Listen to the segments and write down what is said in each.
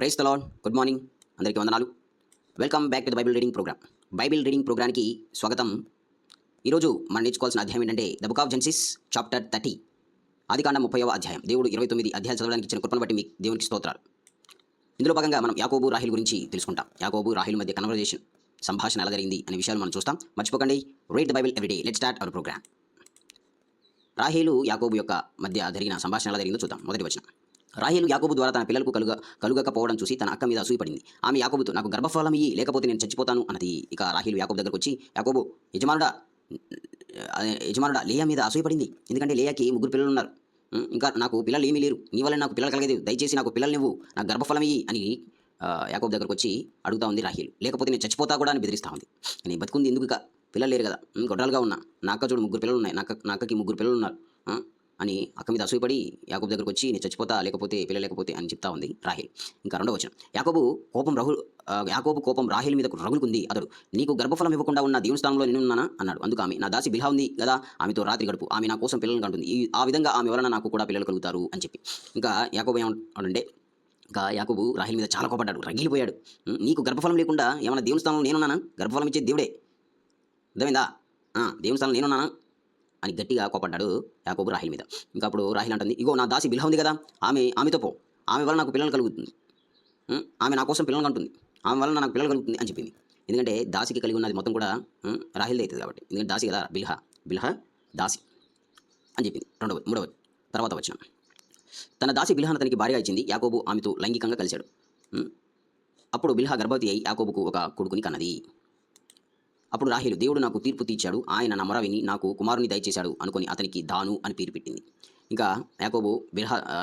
Praise the Lord. Good morning, అందరికీ వందనాలు. Welcome back to the Bible reading programme. Bible reading ప్రోగ్రామ్కి స్వాగతం. ఈరోజు మనం నేర్చుకోవాల్సిన అధ్యాయం ఏంటంటే the book of Genesis chapter 30, ఆదికాండం 30వ అధ్యాయం. దేవుడు 29 అధ్యాయాలు చదవడానికి ఇచ్చిన కృపను బట్టి మీకు దేవునికి స్తోత్రాలు. ఇందులో భాగంగా మనం యాకోబు రాహేలు గురించి తెలుసుకుంటాం. యాకోబు రాహేలు మధ్య కన్వర్జేషన్, సంభాషణ ఎలా జరిగింది అనే విషయాలు మనం చూస్తాం. మర్చిపోకండి, read the Bible everyday. Let's start our programme. రాహేలు యాకోబు యొక్క మధ్య జరిగిన సంభాషణ ఎలా జరిగిందో చూద్దాం. మొదటి వచనం. రాహేలు యాకోబు ద్వారా తన పిల్లలకు కలుగకపోవడం చూసి తన అక్క మీద అసూయపడింది. ఆమె యాకోబుతో, నాకు గర్భఫలం ఇయ్యి, లేకపోతే నేను చచ్చిపోతాను అన్నది. ఇక రాహేలు యాకోబు దగ్గరకు వచ్చి, యాకోబు యజమానుడా లేయా మీద అసూయపడింది. ఎందుకంటే లేయాకి 3 పిల్లలు ఉన్నారు. ఇంకా నాకు పిల్లలు ఏమీ లేరు. నీ వల్ల నాకు పిల్లలు కలగలేదు. దయచేసి నాకు పిల్లలు నువ్వు, నాకు గర్భఫలం ఇయ్యి అని యాకోబు దగ్గరకు వచ్చి అడుగుతా ఉంది రాహేలు. లేకపోతే నేను చచ్చిపోతా కూడా అని బెదిరిస్తూ ఉంది. నేను బతుకుంది ఎందుకు, ఇక పిల్లలు లేరు కదా, గొడ్రాలుగా ఉన్నా, నా అక్క చూడు 3 పిల్లలు ఉన్నాయి, నా అక్కకి 3 పిల్లలు ఉన్నారు అని అక్క మీద అసూయపడి యాకోబు దగ్గరకు వచ్చి నేను చచ్చిపోతా, లేకపోతే పిల్లలు లేకపోతే అని చెప్తా ఉంది రాహేలు. ఇంకా 2వ వచనం. యాకోబు కోపం రాహేలు మీద రగులుకుంది. అతడు, నీకు గర్భఫలం ఇవ్వకుండా ఉన్న దేవుని స్థానంలో నేనున్నానా అన్నాడు. అందుకు ఆమె, నా దాసి బిల్హా ఉంది కదా, ఆమెతో రాత్రి గడుపు, ఆమె నా కోసం పిల్లలను కంటుంది, ఆ విధంగా ఆమె వలన నాకు కూడా పిల్లలు కలుగుతారు అని చెప్పి. ఇంకా యాకోబు ఏమంటే, ఇంకా యాకోబు రాహేలు మీద చాలా కోపడ్డాడు, రగిలిపోయాడు. నీకు గర్భఫలం లేకుండా ఏమన్నా దేవుని స్థానంలో నేనున్నానా? గర్భఫలం ఇచ్చే దేవుడే, అర్థమైందా? దేవుని స్థానంలో నేనున్నానా అని గట్టిగా కోపడ్డాడు యాకోబు రాహేలు మీద. ఇంకా అప్పుడు రాహేలు అంటుంది, ఇగో నా దాసి బిల్హా ఉంది కదా, ఆమెతో పో, ఆమె వల్ల నాకు పిల్లలు కలుగుతుంది, ఆమె నా కోసం పిల్లలు కంటుంది, ఆమె వల్ల నాకు పిల్లలు కలుగుతుంది అని చెప్పింది. ఎందుకంటే దాసికి కలిగి ఉన్నది మొత్తం కూడా రాహేల్దే అవుతుంది కాబట్టి. ఎందుకంటే దాసి కదా, బిల్హా దాసి అని చెప్పింది. 3వ తర్వాత వచనం. తన దాసి బిల్హాను తనకి భార్యగా ఇచ్చింది. యాకోబు ఆమెతో లైంగికంగా కలిశాడు. అప్పుడు బిల్హా గర్భవతి అయి యాకోబుకు ఒక కొడుకుని కన్నది. అప్పుడు రాహేలు, దేవుడు నాకు తీర్పు తీర్చాడు, ఆయన నా మొర విని నాకు కుమారుని దయచేశాడు అనుకొని అతనికి దాను అని పేరు పెట్టింది. ఇంకా యాకోబు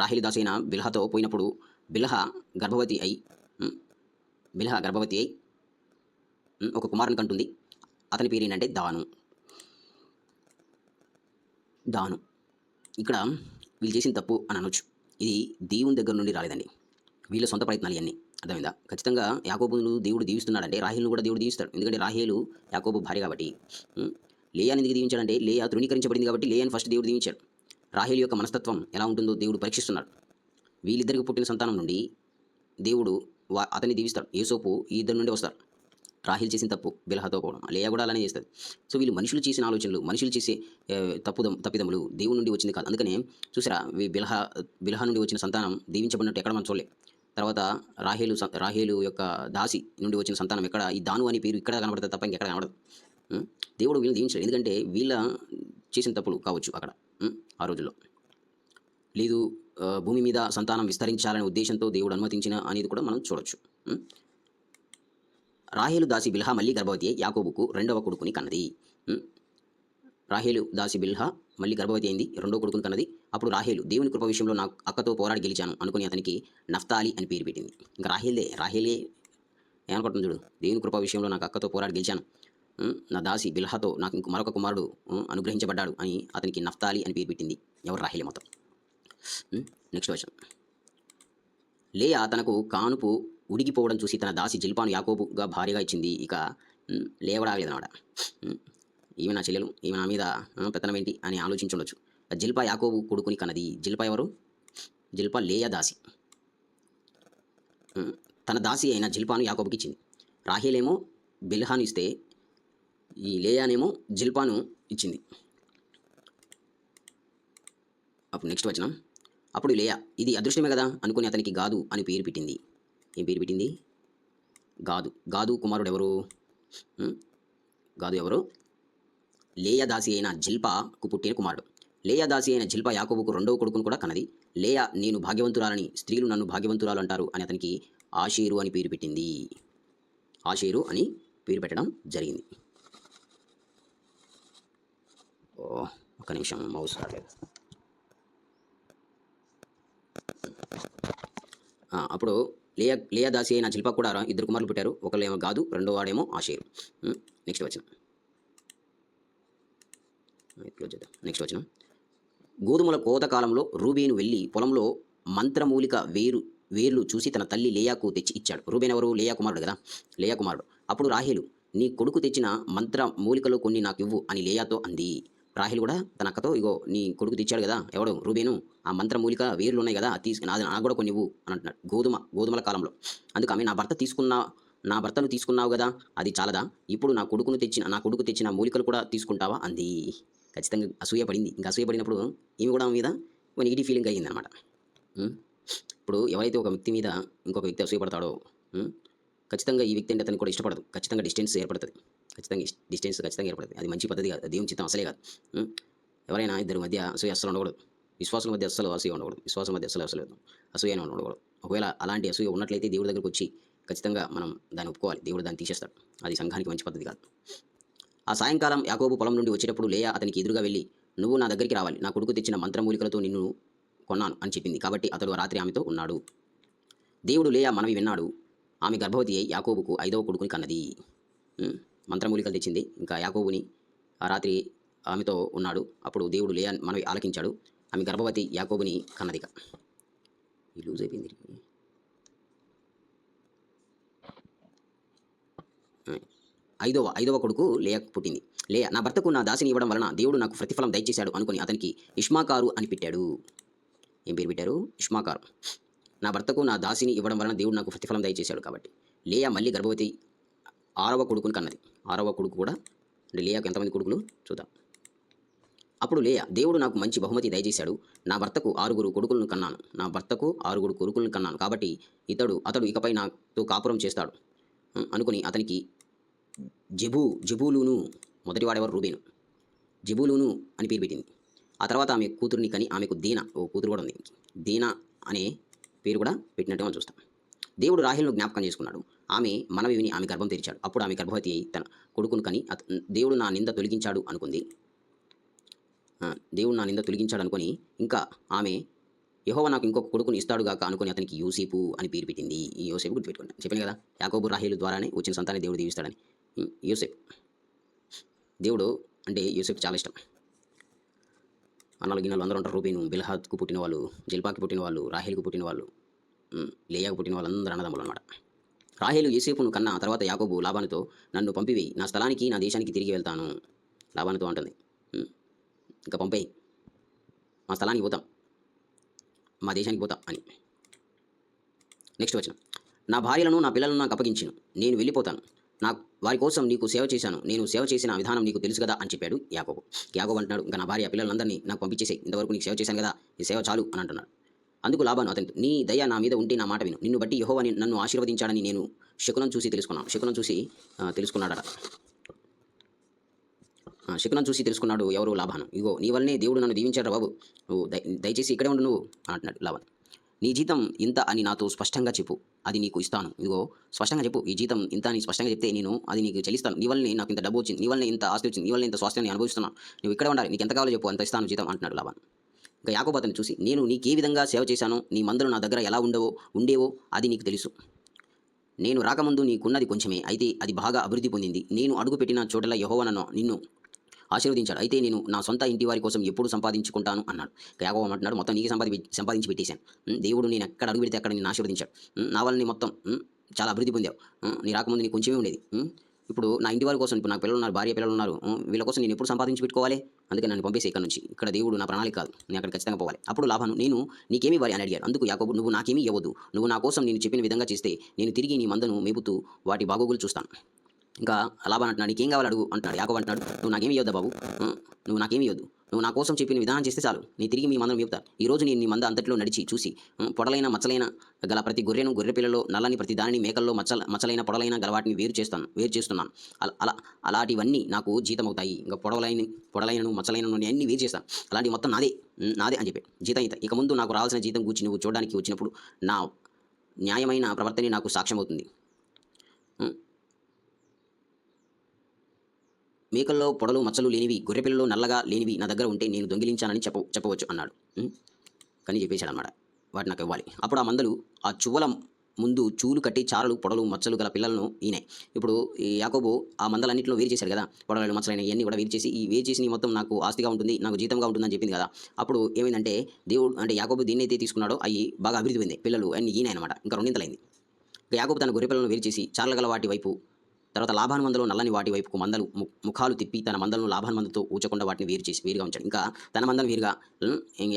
రాహేలు దాసి అయిన బిల్హాతో పోయినప్పుడు బిల్హా గర్భవతి అయి ఒక కుమారుని కంటుంది. అతని పేరు ఏంటంటే దాను. ఇక్కడ వీళ్ళు చేసిన తప్పు అని అనొచ్చు. ఇది దేవుని దగ్గర నుండి రాలేదండి, వీళ్ళ సొంత ప్రయత్నాలు ఇవన్నీ. అర్థమైందా? ఖచ్చితంగా యాకోబును దేవుడు దీవిస్తున్నాడంటే రాహేలును కూడా దేవుడు దీవిస్తాడు. ఎందుకంటే రాహేలు యాకోబు భార్య కాబట్టి. లేయాని ఎందుకు దీవించాడంటే లేయా తృణీకరించబడింది కాబట్టి లేయాని ఫస్ట్ దేవుడు దీవించాడు. రాహేలు యొక్క మనస్తత్వం ఎలా ఉంటుందో దేవుడు పరీక్షిస్తున్నాడు. వీళ్ళిద్దరికి పుట్టిన సంతానం నుండి దేవుడు అతన్ని దీవిస్తాడు. యోసేపు ఈ ఇద్దరి నుండి వస్తారు. రాహేలు చేసిన తప్పు బిల్హాతో పోవడం, లేయా కూడా అలానే చేస్తుంది. సో వీళ్ళు మనుషులు చేసిన ఆలోచనలు, మనుషులు చేసే తప్పిదములు దేవుని నుండి వచ్చింది కాదు. అందుకనే చూసారా, బిల్హా నుండి వచ్చిన సంతానం దీవించబడినట్టు ఎక్కడ మనం చూడలేం. తర్వాత రాహేలు యొక్క దాసి నుండి వచ్చిన సంతానం ఎక్కడ, ఈ దాను అనే పేరు ఇక్కడ కనబడుతుంది తప్ప ఇంకెక్కడ కనబడదు. దేవుడు వీళ్ళని దీవించాడు. ఎందుకంటే వీళ్ళ చేసిన తప్పులు కావచ్చు అక్కడ ఆ రోజుల్లో. లేదు భూమి మీద సంతానం విస్తరించాలనే ఉద్దేశంతో దేవుడు అనుమతించిన అనేది కూడా మనం చూడొచ్చు. రాహేలు దాసి బిల్హా మళ్ళీ గర్భవతి అయి యాకోబుకు 2వ కొడుకుని కన్నది. రాహేలు దాసి బిల్హా మళ్ళీ గర్భవతి అయింది, 2వ కొడుకుని కన్నది. అప్పుడు రాహేలు, దేవుని కృప విషయంలో నా అక్కతో పోరాడి గెలిచాను అనుకుని అతనికి నఫ్తాలి అని పేరు పెట్టింది. ఇంకా రాహేలే ఏమనుకుంటుంది చూడు, దేవుని కృప విషయంలో నాకు అక్కతో పోరాడి గెలిచాను, నా దాసి బిల్హాతో నాకు ఇంక మరొక కుమారుడు అనుగ్రహించబడ్డాడు అని అతనికి నఫ్తాలి అని పేరు పెట్టింది. ఎవరు? రాహేలే మొత్తం. నెక్స్ట్ వచనం. లేయా తనకు కానుపు ఉడిగిపోవడం చూసి తన దాసి జిల్పాను యాకోబుగా భార్యగా ఇచ్చింది. ఇక లేవడాలేదన్నమాట. ఈమె నా చెల్లెలు, ఈమె నా మీద పెత్తనం ఏంటి అని ఆలోచించుండొచ్చు. జిల్పా యాకోబు కొడుకుని కన్నది. జిల్పా ఎవరు? జిల్పా లేయా దాసి. తన దాసి అయిన జిల్పాను యాకోబుకి ఇచ్చింది. రాహేలేమో బిల్హాను ఇస్తే ఈ లేయానేమో జిల్పాను ఇచ్చింది. అప్పుడు నెక్స్ట్ వచనం. అప్పుడు లేయా, ఇది అదృష్టమే కదా అనుకుని అతనికి గాదు అని పేరు పెట్టింది. ఏం పేరు పెట్టింది? గాదు కుమారుడు ఎవరు? గాదు ఎవరు? లేయా దాసి అయిన జిల్పాకు పుట్టిన కుమారుడు. లేయా దాసి అయిన జిల్పా యాకోబుకు 2వ కొడుకును కూడా కన్నది. లేయా, నేను భాగ్యవంతురాలని, స్త్రీలు నన్ను భాగ్యవంతురాలు అంటారు అని అతనికి ఆషేరు అని పేరు పెట్టింది. ఆషేరు అని పేరు పెట్టడం జరిగింది. ఒక నిమిషం, మౌస్ రాలేదు. అప్పుడు లేయా దాసి అయిన జిల్పా కూడా 2 కుమారులు పుట్టారు. ఒకళ్ళేమో గాదు, 2వ వాడేమో ఆషేరు. నెక్స్ట్ వచనం. గోధుమల కోత కాలంలో రూబేను వెళ్ళి పొలంలో మంత్రమూలిక వేర్లు చూసి తన తల్లి లేయాకు తెచ్చి ఇచ్చాడు. రూబేన్ ఎవరు? లేయా కుమారుడు కదా, లేయా కుమారుడు. అప్పుడు రాహేలు, నీ కొడుకు తెచ్చిన మంత్ర మూలికలో కొన్ని నాకు ఇవ్వు అని లేయాతో అంది. రాహేలు కూడా తన అక్కతో, ఇగో నీ కొడుకు తెచ్చాడు కదా ఎవడు రూబేను, ఆ మంత్రమూలిక వేర్లు ఉన్నాయి కదా అది నాది నాకు కూడా కొన్ని ఇవ్వు అని అంటున్నాడు. గోధుమల కాలంలో. అందుకు ఆమె నా భర్తను తీసుకున్నావు కదా అది చాలదా, ఇప్పుడు నా కొడుకు తెచ్చిన మూలికలు కూడా తీసుకుంటావా అంది. ఖచ్చితంగా అసూయ పడింది. ఇంకా అసూయ పడినప్పుడు ఈమె కూడా ఆమె మీద నెగిటివ్ ఫీలింగ్ అయ్యిందనమాట. ఉమ్. ఇప్పుడు ఎవరైతే ఒక వ్యక్తి మీద ఇంకొక వ్యక్తి అసూయపడతాడో ఉమ్, ఖచ్చితంగా ఈ వ్యక్తి అంటే అతనికి కూడా ఇష్టపడదు. ఖచ్చితంగా డిస్టెన్స్ ఏర్పడుతుంది. ఖచ్చితంగా ఏర్పడుతుంది. అది మంచి పద్ధతి కాదు. అది దేవుని చిత్తం అసలే కాదు. ఉమ్. ఎవరైనా ఇద్దరి మధ్య అసూయ అస్సలు ఉండకూడదు. విశ్వాసుల మధ్య అస్సలు అసూయ ఉండకూడదు. విశ్వాసం మధ్య అసలు అసూయ అని ఉండకూడదు. ఒకవేళ అలాంటి అసూయ ఉన్నట్లయితే దేవుడి దగ్గరకు వచ్చి ఖచ్చితంగా మనం దాన్ని ఒప్పుకోవాలి. దేవుడు దాన్ని తీసేస్తాడు. అది సంఘానికి మంచి పద్ధతి కాదు. ఆ సాయంకాలం యాకోబు పొలం నుండి వచ్చేటప్పుడు లేయా అతనికి ఎదురుగా వెళ్ళి, నువ్వు నా దగ్గరికి రావాలి, నా కొడుకు తెచ్చిన మంత్రమూలికలతో నిన్ను కొన్నాను అని చెప్పింది. కాబట్టి అతడు రాత్రి ఆమెతో ఉన్నాడు. దేవుడు లేయా మనవి విన్నాడు. ఆమె గర్భవతి అయి యాకోబుకు 5వ కొడుకుని కన్నది. మంత్రమూలికలు తెచ్చింది. ఇంకా యాకోబుని ఆ రాత్రి ఆమెతో ఉన్నాడు. అప్పుడు దేవుడు లేయా మనవి ఆలకించాడు. ఆమె గర్భవతి యాకోబుని కన్నదిక. ఈ లూజ్ అయిపోయింది. ఐదవ కొడుకు లేయాకు పుట్టింది. లేయా, నా భర్తకు నా దాసిని ఇవ్వడం వలన దేవుడు నాకు ప్రతిఫలం దయచేశాడు అనుకుని అతనికి ఇష్మాకారు అని పెట్టాడు. ఏం పేరు పెట్టారు? ఇష్మాకారు. నా భర్తకు నా దాసిని ఇవ్వడం వలన దేవుడు నాకు ప్రతిఫలం దయచేశాడు. కాబట్టి లేయా మళ్ళీ గర్భవతి 6వ కొడుకుని కన్నది. 6వ కొడుకు కూడా, అంటే లేయాకు ఎంతమంది కొడుకులు చూద్దాం. అప్పుడు లేయా, దేవుడు నాకు మంచి బహుమతి దయచేశాడు. నా భర్తకు 6 కొడుకులను కన్నాను. కాబట్టి అతడు ఇకపై నాతో కాపురం చేస్తాడు అనుకుని అతనికి జెబూలూను, మొదటివాడెవరు? రూబేను. జెబూలూను అని పేరు పెట్టింది. ఆ తర్వాత ఆమె కూతుర్ని కని ఆమెకు దీనా, కూతురు కూడా ఉంది, దీనా అనే పేరు కూడా పెట్టినట్టు మనం చూస్తాం. దేవుడు రాహేలును జ్ఞాపకం చేసుకున్నాడు. ఆమె మనవి విని ఆమె గర్భం తెరిచాడు. అప్పుడు ఆమె గర్భవతి అయి తన కొడుకును కని దేవుడు నా నింద తొలగించాడు అనుకుని ఇంకా ఆమె యెహోవా నాకు ఇంకొక కొడుకుని ఇస్తాడుగాక అనుకుని అతనికి యోసేపు అని పేరు పెట్టింది. ఈ యోసేపు గుర్తుపెట్టుకోండి. చెప్పాను కదా, యాకోబు రాహేలు ద్వారానే వచ్చిన సంతాన్ని దేవుడు దీవిస్తాడని. యోసేపు, దేవుడు అంటే యోసేపు చాలా ఇష్టం. అన్నలు గిన్నెలు అందరూ ఉంటారు. రూబేను, బిల్హాద్కు పుట్టిన వాళ్ళు, జిల్పాకి పుట్టిన వాళ్ళు, రాహేలుకు పుట్టిన వాళ్ళు, లేయాకు పుట్టిన వాళ్ళందరూ అన్నదమ్ములు అనమాట. రాహేలు యోసేపును కన్నా తర్వాత యాకోబు లాబానుతో, నన్ను పంపివేయి, నా స్థలానికి నా దేశానికి తిరిగి వెళ్తాను. లాబానుతో అంటుంది, ఇంకా పంపేయి, మా స్థలానికి పోతాం, మా దేశానికి పోతాం అని. నెక్స్ట్ వచ్చిన, నా భార్యలను నా పిల్లలను నాకు అప్పగించిను, నేను వెళ్ళిపోతాను, వారి కోసం నీకు సేవ చేశాను, నేను సేవ చేసిన విధానం నీకు తెలుసు కదా అని చెప్పాడు యాకోబు. అంటున్నాడు, ఇంకా నా భార్య పిల్లలందరినీ నాకు పంపించేసేయి, ఇంతవరకు నీకు సేవ చేశాను కదా, ఈ సేవ చాలు అని అంటున్నాడు. అందుకు లాబాను అతనితో, నీ దయ నా మీద ఉంటే నా మాట విను, నిన్ను బట్టి యెహోవా నన్ను ఆశీర్వదించాడని నేను శకునం చూసి తెలుసుకున్నాడు. ఎవరు? లాబాను. ఇగో నీ వల్లనే దేవుడు నన్ను దీవించాడు బాబు, నువ్వు దయచేసి ఇక్కడే ఉండు నువ్వు అంటున్నాడు లాబాను. నీ జీతం ఇంత అని నాతో స్పష్టంగా చెప్పు, అది నీకు ఇస్తాను. ఇదిగో స్పష్టంగా చెప్పు, ఈ జీతం ఇంత అని స్పష్టంగా చెప్తే నేను అది నీకు చెల్లిస్తాను. నీ వల్లనే నాకు ఇంత డబ్బు వచ్చింది, నీ వల్లనే ఇంత ఆస్తి వచ్చింది, నీ వల్ల ఇంత స్వాస్థ్యాన్ని అనుభవిస్తున్నాను, నువ్వు ఇక్కడ ఉండాలి, నీకు ఎంత కావాలో చెప్పు, అంత ఇస్తాను జీతం అంటున్నాడు లాబాను. ఇంకా యాకోబు అతన్ని చూసి, నేను నీకే విధంగా సేవ చేశానో, నీ మందలు నా దగ్గర ఎలా ఉండేవో అది నీకు తెలుసు. నేను రాకముందు నీకున్నది కొంచెమే, అయితే అది బాగా అభివృద్ధి పొందింది. నేను అడుగుపెట్టిన చోటల యెహోవా నిన్ను ఆశీర్వదించాడు. అయితే నేను నా సొంత ఇంటి వారి కోసం ఎప్పుడు సంపాదించుకుంటాను అన్నాడు. యాకోబు అంటున్నాడు, మొత్తం నీకే సంపాదించి పెట్టేశాను. దేవుడు నేను ఎక్కడ అడుగు పెడితే అక్కడ నేను ఆశీర్వదించాడు. నా వల్ల నీ మొత్తం చాలా అభివృద్ధి పొందావు. నీ రాకముందు నీకు కొంచెమే ఉండేది. ఇప్పుడు నా ఇంటి వారి కోసం, ఇప్పుడు నాకు పిల్లలు ఉన్నారు, భార్య పిల్లలు ఉన్నారు, వీళ్ళ కోసం నేను ఎప్పుడు సంపాదించి పెట్టుకోవాలి, అందుకే నన్ను పంపేసి ఇక్కడ నుంచి. ఇక్కడ దేవుడు నా ప్రణాళిక కాదు, నేను అక్కడ ఖచ్చితంగా పోవాలి. అప్పుడు లాబాను, నేను నీకేమి ఇవ్వాలి అని అడిగాడు. అందుకు యాకోబు, నువ్వు నాకేమీ ఇవ్వద్దు, నువ్వు నా కోసం నేను చెప్పిన విధంగా చేస్తే నేను తిరిగి నీ మందను మేపుతూ వాటి బాగోగులు చూస్తాను. ఇంకా లాబాను అంటున్నాడు, నీకేం కావాలి అడుగు అంటున్నాడు. యాకోబు అంటున్నాడు, నువ్వు నాకేమి ఇవ్వద్దా బాబు, నువ్వు నాకేమి ఇవ్వద్దు, నువ్వు నా కోసం చెప్పిన విధానం చేస్తే చాలు, నీ తిరిగి మీ మందను మేపుతా. ఈ రోజు నేను నీ మంద అంతట్లో నడిచి చూసి పొడలైన మచ్చలైన గల ప్రతి గొర్రెను, గొర్రె పిల్లలో నల్లని ప్రతి దానిని, మేకల్లో మచ్చలైన పొడలైన గల వాటిని వేరు చేస్తున్నాను. అలాంటివన్నీ నాకు జీతం అవుతాయి. ఇంకా పొడలైనను మచ్చలైనను అన్ని వేరు చేస్తాను. అలాంటివి మొత్తం నాదే అని చెప్పి జీతం ఇంత. ఇక ముందు నాకు రావాల్సిన జీతం గూర్చి నువ్వు చూడడానికి వచ్చినప్పుడు నా న్యాయమైన ప్రవర్తనే నాకు సాక్ష్యం అవుతుంది. మేకల్లో పొడలు మచ్చలు లేనివి, గొర్రెపిల్లలో నల్లగా లేనివి నా దగ్గర ఉంటే నేను దొంగిలించానని చెప్పవచ్చు అన్నాడు. కానీ చెప్పేశాడు అన్నమాట, వాటి నాకు ఇవ్వాలి. అప్పుడు ఆ మందలు ఆ చువ్వల ముందు చూలు కట్టి చారలు, పొడలు, మచ్చలు గల పిల్లలను ఈనాయి. ఇప్పుడు ఈ యాకోబు ఆ మందలన్నింటిలో వేరు చేశాడు కదా, పొడలు మచ్చలైన ఇవన్నీ కూడా వేరు చేసి మొత్తం నాకు ఆస్తిగా ఉంటుంది, నాకు జీతంగా ఉంటుందని చెప్పింది కదా. అప్పుడు ఏమైందంటే దేవుడు అంటే యాకోబు దీన్నైతే తీసుకున్నాడో అవి బాగా అభివృద్ధి పొందాయి, పిల్లలు అన్ని ఈనాయి అనమాట. ఇంకా రెండింతలైంది. యాకోబు తన గొర్రె పిల్లలను వేరు చేసి చారల గల వాటి వైపు తర్వాత లాభాను మందలో నల్లని వాటి వైపుకు మందలు ముఖాలు తిప్పి తన మందలను లాభాను మందతో ఊచకుండా వాటిని వేరుగా ఉంచాడు. ఇంకా తన మందను వేరుగా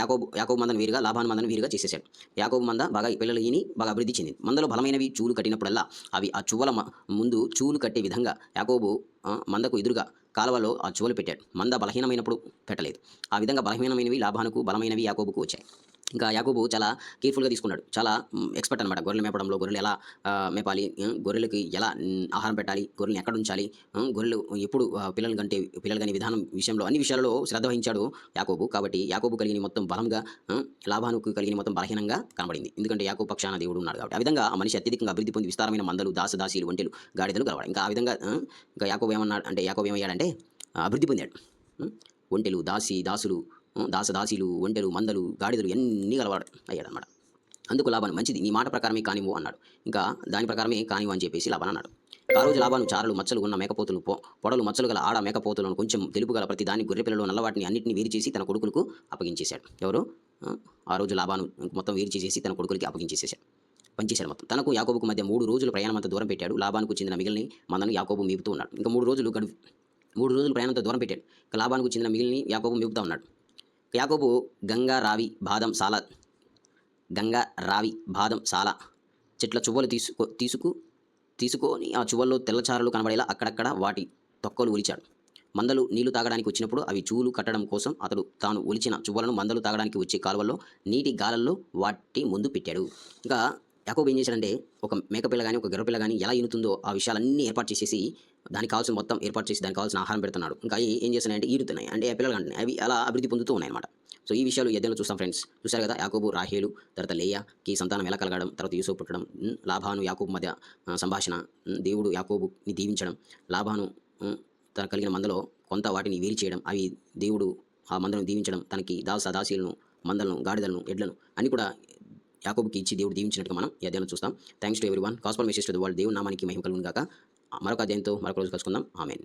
యాకోబు మందను వేరుగా లాభాను మందను వేరుగా చేసేసాడు. యాకోబు మంద బాగా పిల్లలు ఈని బాగా అభివృద్ధి చెందింది. మందలో బలమైనవి చూలు కట్టినప్పుడల్లా అవి ఆ చువ్వల ముందు చూలు కట్టే విధంగా యాకోబు మందకు ఎదురుగా కాలువలో ఆ చువ్వలు పెట్టాడు. మంద బలహీనమైనప్పుడు పెట్టలేదు. ఆ విధంగా బలహీనమైనవి లాభానుకు, బలమైనవి యాకోబుకు వచ్చాయి. ఇంకా యాకోబు చాలా కేర్ఫుల్గా తీసుకున్నాడు. చాలా ఎక్స్పర్ట్ అనమాట గొర్రెలు మేపడంలో. గొర్రెలు ఎలా మేపాలి, గొర్రెలకి ఎలా ఆహారం పెట్టాలి, గొర్రెలను ఎక్కడ ఉంచాలి, గొర్రెలు ఎప్పుడు పిల్లలు కానీ విధానం విషయంలో అన్ని విషయాలలో శ్రద్ధ వహించాడు యాకోబు. కాబట్టి యాకోబు కలిగిన మొత్తం బలంగా, లాభానుకు కలిగిన మొత్తం బలహీనంగా కనబడింది. ఎందుకంటే యాకోబు పక్షాన దేవుడు ఉన్నాడు కాబట్టి. ఆ విధంగా ఆ మనిషి అత్యధికంగా అభివృద్ధి పొంది విస్తారమైన మందలు, దాసదాసీలు, ఒంటెలు, గాడిదలు గలవాడు. ఇంకా ఆ విధంగా ఇంకా యాకోబు ఏమయ్యాడంటే అభివృద్ధి పొందాడు. ఒంటెలు, దాసులు, దాసదాసీలు, ఒంటెలు, మందలు, గాడిదలు ఎన్ని గలవాడు అయ్యాడనమాట. అందుకు లాబాను మంచిది, నీ మాట ప్రకారమే కానివ్వు అన్నాడు. ఇంకా దాని ప్రకారమే కానివ్వు అని చెప్పేసి లాబాను అన్నాడు. ఆ రోజు లాబాను చారలు మచ్చలు ఉన్న మేకపోతులు, పొడలు మచ్చలు గల ఆడ మేకపోతులను, కొంచెం తెలుపు గల ప్రతి దాని గొర్రె పిల్లలు నల్లవాటిని అన్నింటినీ వేరు చేసి తన కొడుకులకు అప్పగించేశాడు. ఎవరు? ఆ రోజు లాబాను మొత్తం వేరు చేసేసి తన కొడుకులకి అప్పగించేసేశాడు, పంచేశాడు మొత్తం. తనకు యాకోబుకు మధ్య 3 రోజుల ప్రయాణం అంత దూరం పెట్టాడు. లాబానుకు చెందిన మిగిలిన మందను యాకోబు మేపుతూ ఉన్నాడు. ఇంకా 3 రోజులు ప్రయాణంతో దూరం పెట్టాడు. ఇంకా లాబానుకు చెందిన మిగిలిన యాకోబు మేపుతూ ఉన్నాడు. యాకోబు గంగా, రావి, బాదం, సాల చెట్ల చువ్వలు తీసుకొని ఆ చువ్వల్లో తెల్లచారలు కనబడేలా అక్కడక్కడ వాటి తొక్కలు ఒలిచాడు. మందలు నీళ్లు తాగడానికి వచ్చినప్పుడు అవి చూలు కట్టడం కోసం తాను ఒలిచిన చువ్వలను మందలు తాగడానికి వచ్చే కాలువల్లో నీటి గాలల్లో వాటి ముందు పెట్టాడు. ఇంకా యాకోబు ఏం చేశాడంటే ఒక మేకపిల్ల కానీ ఒక గొర్రెపిల్ల కానీ ఎలా ఈనుతుందో ఆ విషయాలన్నీ ఏర్పాటు చేసేసి దానికి కావాల్సిన మొత్తం ఏర్పాటు చేసి దానికి కావాల్సిన ఆహారం పెడుతున్నాడు. ఇంకా ఏం చేస్తున్నాయంటే ఈడుతున్నాయి, అంటే ఆ పిల్లలు కంటున్నాయి, అవి అలా అభివృద్ధి పొందుతూ ఉన్నాయన్నమాట. సో ఈ విషయాలు ఎద్దేలో చూస్తాం ఫ్రెండ్స్. చూశారు కదా, యాకోబు, రాహేలు, తర్వాత లేయాకి సంతానం ఎలా కలగడం, తర్వాత యూసుఫ్ పుట్టడం, లాబాను యాకోబు మధ్య సంభాషణ, దేవుడు యాకోబుని దీవించడం, లాబాను తన కలిగిన మందలో కొంత వాటిని వేరు చేయడం, అవి దేవుడు ఆ మందలను దీవించడం, తనకి దాసీలను, మందలను, గాడిదలను, ఎడ్లను అన్ని కూడా యాకోబుకి ఇచ్చి దేవుడు దీవించినట్టుగా మనం ఈ అధ్యాయంలో చూస్తాం. Thanks to everyone. Gospel message to the world. దేవుని నామానికి మహిమ కలుగును గాక. మరొక అధ్యాయంతో మరొక రోజు కలుసుకుందాం. ఆమేన్.